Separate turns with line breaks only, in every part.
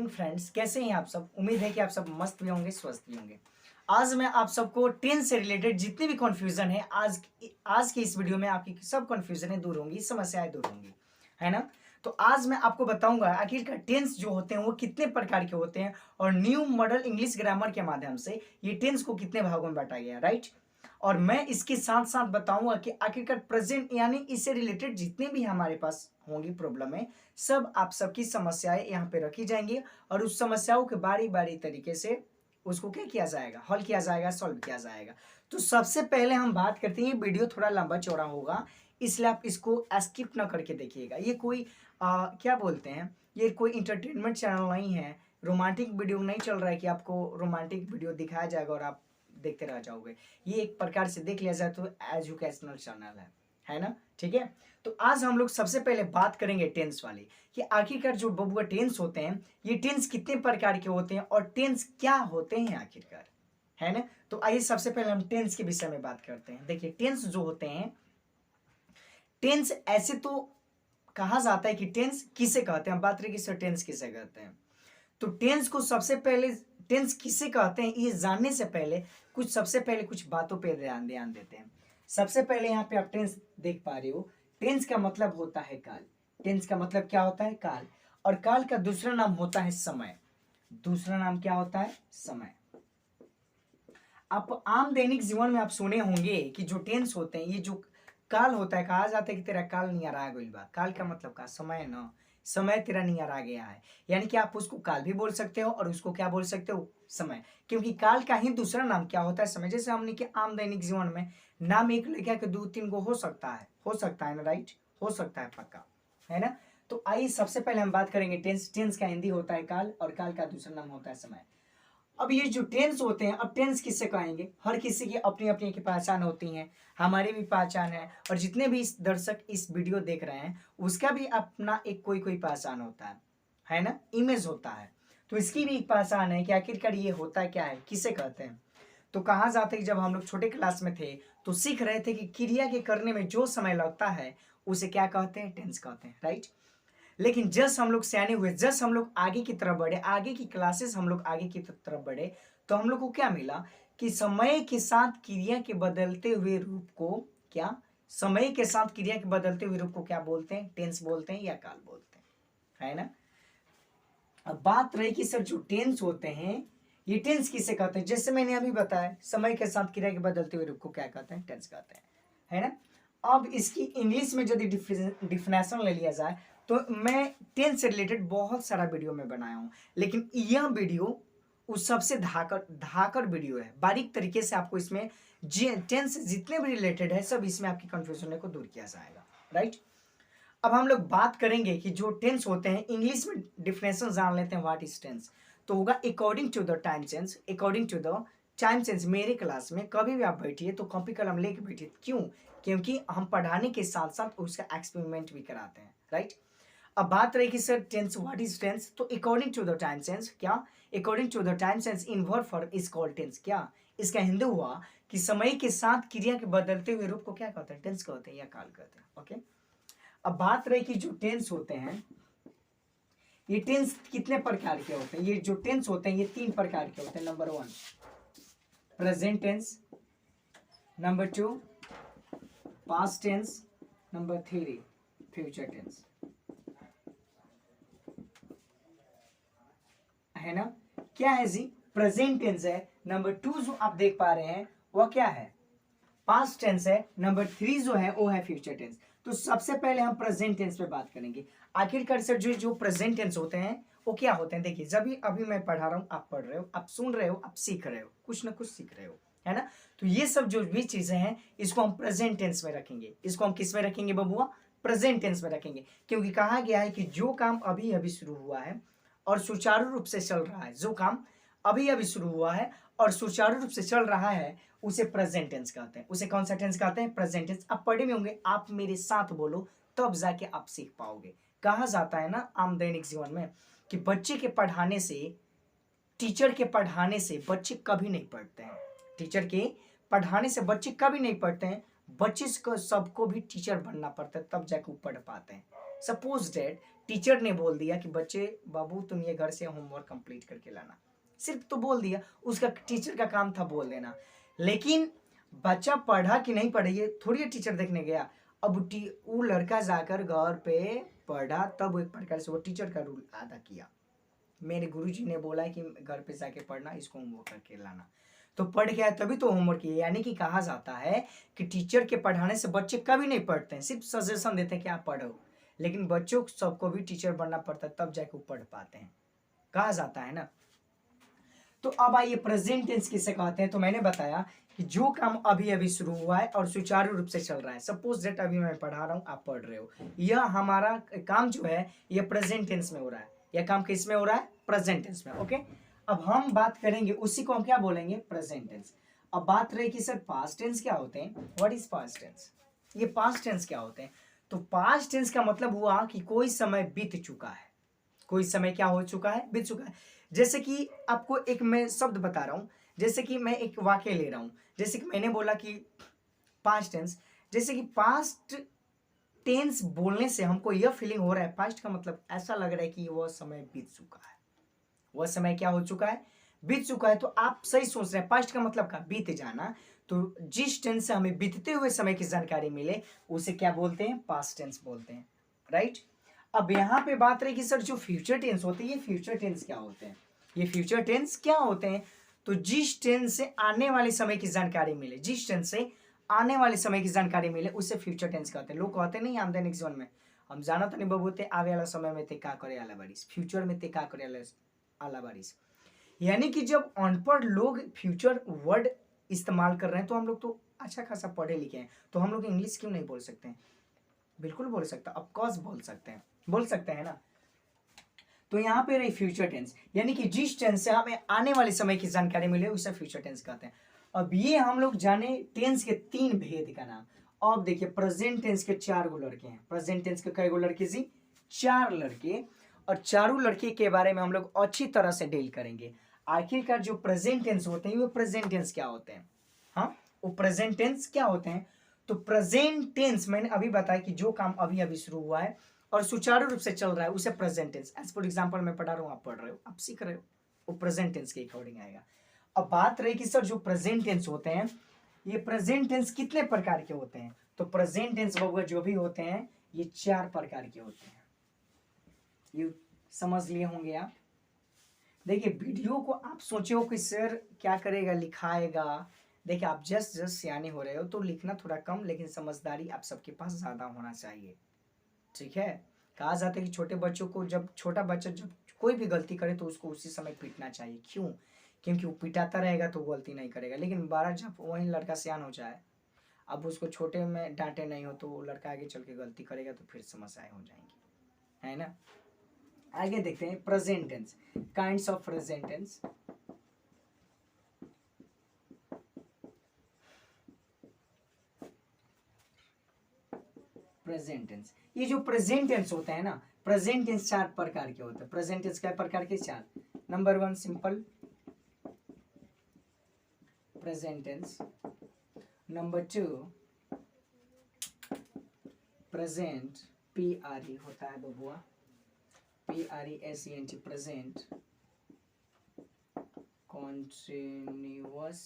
Morning friends, कैसे हैं आप सब। उम्मीद है कि आप सब मस्त भी होंगे, स्वस्थ भी होंगे। आज मैं आप सबको टेंस से रिलेटेड जितनी भी कन्फ्यूजन है आज की इस वीडियो में आपकी सब कन्फ्यूजनें दूर होंगी, समस्याएं दूर होंगी, है ना। तो आज मैं आपको बताऊंगा आखिरकार टेंस जो होते हैं वो कितने प्रकार के होते हैं और न्यू मॉडल इंग्लिश ग्रामर के माध्यम से ये टेंस को कितने भागों में बांटा गया, राइट। और मैं इसके साथ साथ बताऊंगा कि आखिरकार प्रेजेंट यानी इससे रिलेटेड जितने भी हमारे पास होंगी प्रॉब्लम है, सब आप सबकी समस्याएं यहाँ पे रखी जाएंगी और उस समस्याओं के बारी बारी तरीके से उसको क्या किया जाएगा, हल किया जाएगा, सॉल्व किया जाएगा। तो सबसे पहले हम बात करते हैं, वीडियो थोड़ा लंबा चौड़ा होगा इसलिए आप इसको स्किप ना करके देखिएगा। ये कोई क्या बोलते हैं, ये कोई इंटरटेनमेंट चैनल नहीं है, रोमांटिक वीडियो नहीं चल रहा है कि आपको रोमांटिक वीडियो दिखाया जाएगा और आप देखते रह जाओगे। ये एक प्रकार से देख लिया जाए तो एजुकेशनल चैनल है ना, ठीक है। तो आज हम लोग सबसे पहले बात करेंगे टेंस वाली कि आखिरकार जो बबुआ टेंस होते हैं ये टेंस कितने प्रकार के होते हैं और टेंस क्या होते हैं आखिरकार, है ना। तो आइए सबसे पहले हम टेंस के विषय में बात करते हैं। देखिए टेंस जो होते हैं, टेंस ऐसे तो कहा जाता है कि टेंस किसे कहते हैं, हम बात रही कि टेंस किसे कहते हैं। तो टेंस को सबसे पहले टेंस किसे कहते हैं ये जानने से पहले सबसे पहले कुछ बातों पे ध्यान देते हैं। सबसे पहले यहाँ पे आप टेंस देख पा रहे हो, टेंस का मतलब होता है काल। टेंस का मतलब क्या होता है, काल। और काल का दूसरा नाम होता है समय। दूसरा नाम क्या होता है, समय। आप आम दैनिक जीवन में आप सुने होंगे कि जो टेंस होते हैं, ये जो काल होता है, कहा जाता है कि तेरा काल नियर आ गइल बा। काल का मतलब का समय ना, समय तेरा नियर आ गया है, यानी कि आप उसको काल भी बोल सकते हो और उसको क्या बोल सकते हो, समय। क्योंकि काल का ही दूसरा नाम क्या होता है, समय। जैसे हमने कि आम दैनिक जीवन में नाम एक लेके के 2-3 को हो सकता है ना, राइट, हो सकता है, पक्का, है ना। तो आइए सबसे पहले हम बात करेंगे टेंस। टेंस का हिंदी होता है काल और काल का दूसरा नाम होता है समय। अब ये जो टेंस होते हैं, अब टेंस किससे कहेंगे, हर किसी की अपनी अपनी की पहचान होती है, हमारी भी पहचान है और जितने भी दर्शक इस वीडियो देख रहे हैं उसका भी अपना एक कोई पहचान होता है ना, इमेज होता है। तो इसकी भी एक पहचान है कि आखिरकार ये होता क्या है, किसे कहते हैं। तो कहा जाता है कि जब हम लोग छोटे क्लास में थे तो सीख रहे थे कि क्रिया के करने में जो समय लगता है उसे क्या कहते हैं, टेंस कहते हैं, राइट। लेकिन जस्ट हम लोग सियाने हुए, जस्ट हम लोग आगे की तरफ बढ़े, आगे की क्लासेस हम लोग आगे की तरफ बढ़े, तो हम लोग को क्या मिला कि समय के साथ क्रिया के बदलते हुए रूप को क्या, समय के साथ क्रिया के बदलते हुए रूप को क्या बोलते हैं, टेंस बोलते हैं या काल बोलते हैं, है ना। अब बात रही कि सर जो टेंस होते हैं ये टेंस किसे कहते हैं, जैसे मैंने अभी बताया समय के साथ क्रिया के बदलते हुए रूप को क्या कहते हैं, टेंस कहते हैं, है ना। अब इसकी इंग्लिश में यदि डिफिनेशन ले लिया जाए तो मैं टेंस से रिलेटेड बहुत सारा वीडियो में बनाया हूं, लेकिन यह वीडियो उस सबसे धाकर वीडियो है। बारीक तरीके से आपको इसमें टेंस जितने भी रिलेटेड है सब इसमें आपकी कंफ्यूजन को दूर किया जाएगा, राइट। अब हम लोग बात करेंगे कि जो टेंस होते हैं, इंग्लिश में डिफिनेशन जान लेते हैं, व्हाट इज टेंस। तो होगा according to the time sense, according to the time sense. मेरे क्लास में कभी भी आप बैठिए तो कॉपी कलम लेके बैठिए, क्यों, क्योंकि हम पढ़ाने के साथ साथ उसका एक्सपेरिमेंट भी कराते हैं, राइट। अब बात रही कि sir tense, what is tense. तो according to the time sense, क्या, according to the time sense in verb form is called tense. क्या, इसका हिंदी हुआ कि समय के साथ क्रिया के बदलते हुए रूप को क्या कहते हैं, टेंस कहते हैं या काल कहते हैं, ओके। अब बात रही कि जो टेंस होते हैं ये टेंस कितने प्रकार के होते हैं। ये जो टेंस होते हैं ये 3 प्रकार के होते हैं। Number 1 present tense, number 2 past tense, number 3 future tense, है ना। क्या है जी, प्रेजेंट टेंस है। नंबर 2 जो आप देख पा रहे हैं वह क्या है, पास्ट टेंस है। नंबर 3 जो है वो है फ्यूचर टेंस। तो सबसे पहले हम प्रेजेंट टेंस पे बात करेंगे। आखिरकार सर जो प्रेजेंट टेंस होते हैं वो क्या होते हैं। देखिए जब अभी मैं पढ़ा रहा हूँ, आप पढ़ रहे हो, आप सुन रहे हो, आप सीख रहे हो, कुछ ना कुछ सीख रहे हो, है ना। तो ये सब जो भी चीजें हैं इसको हम प्रेजेंट टेंस में रखेंगे। इसको हम किस में रखेंगे बबुआ, प्रेजेंट टेंस में रखेंगे। क्योंकि कहा गया है कि जो काम अभी अभी शुरू हुआ है और सुचारू रूप से चल रहा है, जो काम अभी अभी शुरू हुआ है और सुचारू रूप से चल रहा है उसे प्रेजेंट टेंस कहते हैं। उसे कौन सा टेंस कहते हैं, प्रेजेंट टेंस। आप पढ़े में होंगे, आप मेरे साथ बोलो तब जाके आप सीख पाओगे। कहा जाता है ना आम दैनिक जीवन में कि बच्चे के पढ़ाने से, टीचर के पढ़ाने से बच्चे कभी नहीं पढ़ते हैं। टीचर के पढ़ाने से बच्चे कभी नहीं पढ़ते हैं। बच्चे को सबको भी टीचर बनना पड़ता है तब जाके वो पढ़ पाते हैं, सपोज डेट टीचर ने बोल दिया कि बच्चे बाबू तुम ये घर से होमवर्क कंप्लीट करके लाना, सिर्फ तो बोल दिया, उसका टीचर का काम था बोल देना, लेकिन बच्चा पढ़ा कि नहीं पढ़ा ये थोड़ी टीचर देखने गया। अब वो लड़का जाकर घर पे पढ़ा, तब एक प्रकार से वो टीचर का रूल अदा किया। मेरे गुरुजी ने बोला कि घर पे जाके पढ़ना, इसको होमवर्क करके लाना, तो पढ़ गया तभी तो होमवर्क किया। यानी कि कहा जाता है कि टीचर के पढ़ाने से बच्चे कभी नहीं पढ़ते हैं, सिर्फ सजेशन देते हैं कि आप पढ़ो, लेकिन बच्चों सबको भी टीचर बनना पड़ता है तब जाके वो पढ़ पाते हैं, कहा जाता है ना। तो अब आइए प्रेजेंट टेंस किसे कहते हैं। तो मैंने बताया कि जो काम अभी अभी शुरू हुआ है और सुचारू रूप से चल रहा है। सपोज दैट अभी मैं पढ़ा रहा हूँ, आप पढ़ रहे हो, यह हमारा काम जो है ये प्रेजेंट टेंस में हो रहा है। यह काम किस में हो रहा है? प्रेजेंट टेंस में। ओके, अब हम बात करेंगे उसी को हम क्या बोलेंगे? Present tense. अब बात रही कि सर पास्ट टेंस क्या होते हैं, व्हाट इज पास्ट टेंस, ये पास्ट टेंस क्या होते हैं। तो पास्ट टेंस का मतलब हुआ कि कोई समय बीत चुका है, कोई समय क्या हो चुका है? बीत चुका है। जैसे कि आपको एक मैं शब्द बता रहा हूं, जैसे कि मैं एक वाक्य ले रहा हूं, जैसे कि मैंने बोला कि पास्ट टेंस, जैसे कि पास्ट टेंस बोलने से हमको यह फीलिंग हो रहा है, पास्ट का मतलब ऐसा लग रहा है कि वह समय बीत चुका है, वह समय क्या हो चुका है? बीत चुका है। तो आप सही सोच रहे हैं, पास्ट का मतलब का बीत जाना। तो जिस टेंस से हमें बीतते हुए समय की जानकारी मिले उसे क्या बोलते हैं? पास्ट टेंस बोलते हैं, राइट। अब यहाँ पे बात रही कि सर जो फ्यूचर टेंस होते हैं, ये फ्यूचर टेंस क्या होते हैं? ये फ्यूचर टेंस क्या होते हैं? तो जिस टेंस से आने वाले समय की जानकारी मिले, जिस टेंस से आने वाले समय की जानकारी मिले उसे फ्यूचर टेंस कहते हैं। लोग कहते नहीं आमदनी जीवन में हम जाना तो नहीं बबूते आवे वाला समय में ते का करे आला बारिश, फ्यूचर में ते का करे आला बारिश। यानी कि जब अनपढ़ लोग फ्यूचर वर्ड इस्तेमाल कर रहे हैं तो हम लोग तो अच्छा खासा पढ़े लिखे हैं, तो हम लोग इंग्लिश क्यों नहीं बोल सकते हैं? बिल्कुल बोल सकता, ऑफकोर्स बोल सकते हैं, बोल सकते हैं ना। तो यहाँ पे रही फ्यूचर टेंस, यानी कि जिस टेंस से हमें आने वाले समय की जानकारी मिले उसे फ्यूचर टेंस कहते हैं। अब ये हम लोग जाने टेंस के 3 भेद का नाम। अब देखिए प्रेजेंट टेंस के 4 गो लड़के हैं। प्रेजेंट टेंस के कई गो लड़के जी? 4 लड़के, और चारों लड़के के बारे में हम लोग अच्छी तरह से डील करेंगे। आखिरकार जो प्रेजेंट टेंस होते हैं वो प्रेजेंट टेंस क्या होते हैं? हाँ, वो प्रेजेंट टेंस क्या होते हैं? तो प्रेजेंट टेंस मैंने अभी बताया कि जो काम अभी अभी शुरू हुआ है और सुचारू रूप से चल रहा है उसे present tense. As for example मैं पढ़ा रहा हूँ, आप पढ़ रहे हो, आप सीख रहे हो, वो प्रेजेंट टेंस के अकॉर्डिंग आएगा। अब बात रही कि सर जो प्रेजेंट टेंस होते हैं, ये प्रेजेंट टेंस कितने प्रकार के होते हैं? तो प्रेजेंट टेंस वह जो भी होते हैं ये 4 प्रकार के होते हैं। ये समझ लिए होंगे आप। देखिए वीडियो को आप सोचे हो कि सर क्या करेगा, लिखाएगा। देखिए आप जस्ट सियाने हो रहे हो तो लिखना थोड़ा कम, लेकिन समझदारी आप सबके पास ज्यादा होना चाहिए, ठीक है। कहा जाता है कि छोटे बच्चों को, जब छोटा बच्चा जब कोई भी गलती करे तो उसको उसी समय पीटना चाहिए। क्यों? क्योंकि वो पिटाता रहेगा तो गलती नहीं करेगा, लेकिन बारह जब वही लड़का सियान हो जाए, अब उसको छोटे में डांटे नहीं हो तो वो लड़का आगे चल के गलती करेगा तो फिर समस्याएं हो जाएंगी, है ना। आगे देखते हैं present tense, kinds of present tense. Present tense, ये जो प्रेजेंट टेंस होते हैं ना, प्रेजेंट टेंस 4 प्रकार के होते हैं। प्रेजेंट टेंस क्या प्रकार के? 4। Number 1 simple present tense, number 2 present PRE होता है बबुआ, PRESENT present continuous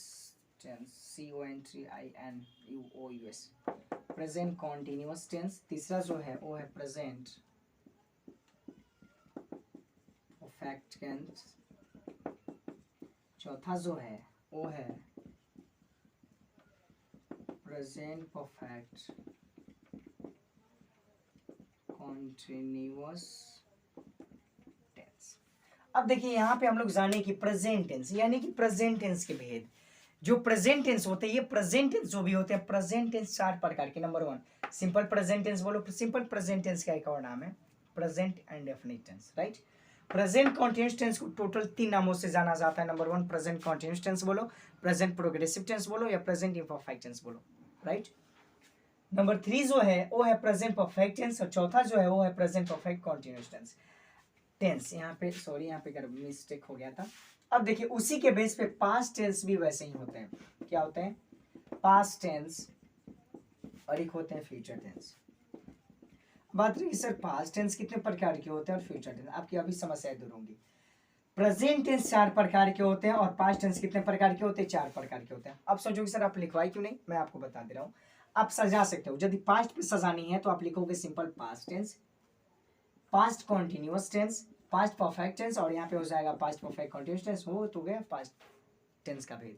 tense, CONTINUOUS present continuous tense. तीसरा जो है वो है प्रेजेंट परफेक्ट टेंस। चौथा जो है वो है प्रेजेंट परफेक्ट कॉन्टिन्यूअस टेंस। अब देखिए यहाँ पे हम लोग जाने की प्रेजेंट टेंस, यानी कि प्रेजेंट टेंस के भेद। जो प्रेजेंट टेंस होते हैं, ये प्रेजेंट टेंस जो भी होते हैं, प्रेजेंट टेंस 4 प्रकार के। नंबर 1 सिंपल प्रेजेंट टेंस बोलो, सिंपल प्रेजेंट टेंस का एक और नाम है present indefinite tense, right. Present continuous tense को टोटल 3 नामों से जाना जाता है। नंबर 1 प्रेजेंट कॉन्टिन्यूअस टेंस बोलो, प्रेजेंट प्रोग्रेसिव टेंस बोलो, या प्रेजेंट इम्परफेक्ट टेंस बोलो, राइट। नंबर 3 जो है वो है प्रेजेंट परफेक्ट टेंस, और चौथा जो है वो है प्रेजेंट परफेक्ट कॉन्टिन्यूअस टेंस। यहाँ पे सॉरी, यहाँ पे मिस्टेक हो गया था। अब देखिए उसी के बेस पे पास्ट टेंस भी वैसे ही होते हैं। क्या होते हैं? पास्ट टेंस, और एक होते हैं फ्यूचर टेंस। बात रही सर पास्ट टेंस कितने प्रकार के होते हैं और फ्यूचर टेंस, आपकी अभी समस्याएं दूर होंगी। प्रेजेंट टेंस 4 प्रकार के होते हैं और पास्ट टेंस कितने प्रकार के होते हैं? 4 प्रकार के होते हैं। अब सोचोगे सर आप लिखवाई क्यों नहीं, मैं आपको बता दे रहा हूँ। आप सजा सकते हो, यदि पास्ट पे सजानी है तो आप लिखोगे simple past tense, past continuous tense, past perfect tense, और यहाँ पे हो जाएगा पास्ट परफेक्ट कॉन्टिन्यूअस टेंस। हो तो गया पास्ट टेंस का भेद।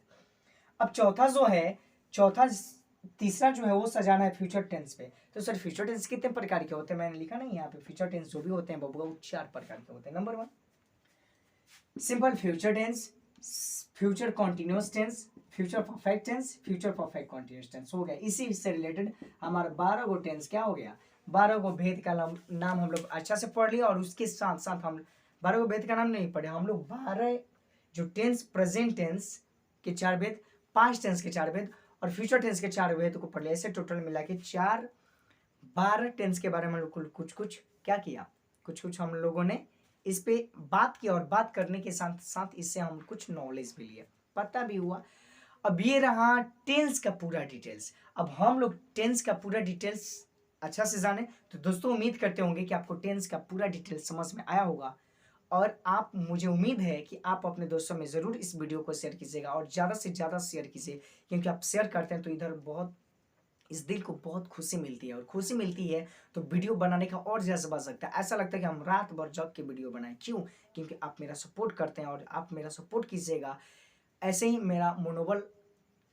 अब चौथा जो है, तीसरा जो है वो सजाना है फ्यूचर टेंस पे। तो सर फ्यूचर टेंस कितने प्रकार के होते हैं? मैंने लिखा नहीं यहाँ पे, फ्यूचर टेंस जो भी होते हैं बबुआ वो 4 प्रकार के होते हैं। Number 1 simple future tense, future continuous tense, future perfect tense, future perfect continuous tense. हो गया। इसी से रिलेटेड हमारा 12 गो टेंस क्या हो गया, 12 गो भेद का नाम हम लोग अच्छा से पढ़ लिया। और उसके साथ साथ हम 12 गो भेद का नाम नहीं पढ़े हम लोग, 12 जो टेंस, प्रेजेंट टेंस के 4 भेद, पास्ट टेंस के 4 भेद और फ्यूचर टेंस के 4 भेद को पढ़ लिया। ऐसे टोटल मिला के 12 टेंस के बारे में हम लोग कुछ कुछ क्या किया, कुछ कुछ हम लोगों ने इस पे बात की, और बात करने के साथ साथ इससे हम कुछ नॉलेज भी लिया, पता भी हुआ। अब ये रहा टेंस का पूरा डिटेल्स। अब हम लोग टेंस का पूरा डिटेल्स अच्छा से जाने। तो दोस्तों उम्मीद करते होंगे कि आपको टेंस का पूरा डिटेल्स समझ में आया होगा, और आप, मुझे उम्मीद है कि आप अपने दोस्तों में ज़रूर इस वीडियो को शेयर कीजिएगा और ज़्यादा से ज़्यादा शेयर कीजिए, क्योंकि आप शेयर करते हैं तो इधर बहुत, इस दिल को बहुत खुशी मिलती है, और खुशी मिलती है तो वीडियो बनाने का और जज्बा सकता है। ऐसा लगता है कि हम रात भर जग के वीडियो बनाएं। क्यों? क्योंकि आप मेरा सपोर्ट करते हैं, और आप मेरा सपोर्ट कीजिएगा, ऐसे ही मेरा मनोबल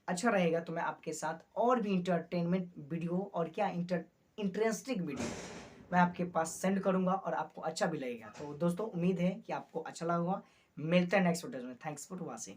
अच्छा रहेगा। तो मैं आपके साथ और भी इंटरटेनमेंट वीडियो और क्या इंटरेस्टिंग वीडियो मैं आपके पास सेंड करूंगा, और आपको अच्छा भी लगेगा। तो दोस्तों उम्मीद है कि आपको अच्छा लगा होगा। मिलते हैं नेक्स्ट वीडियो में। Thanks for watching.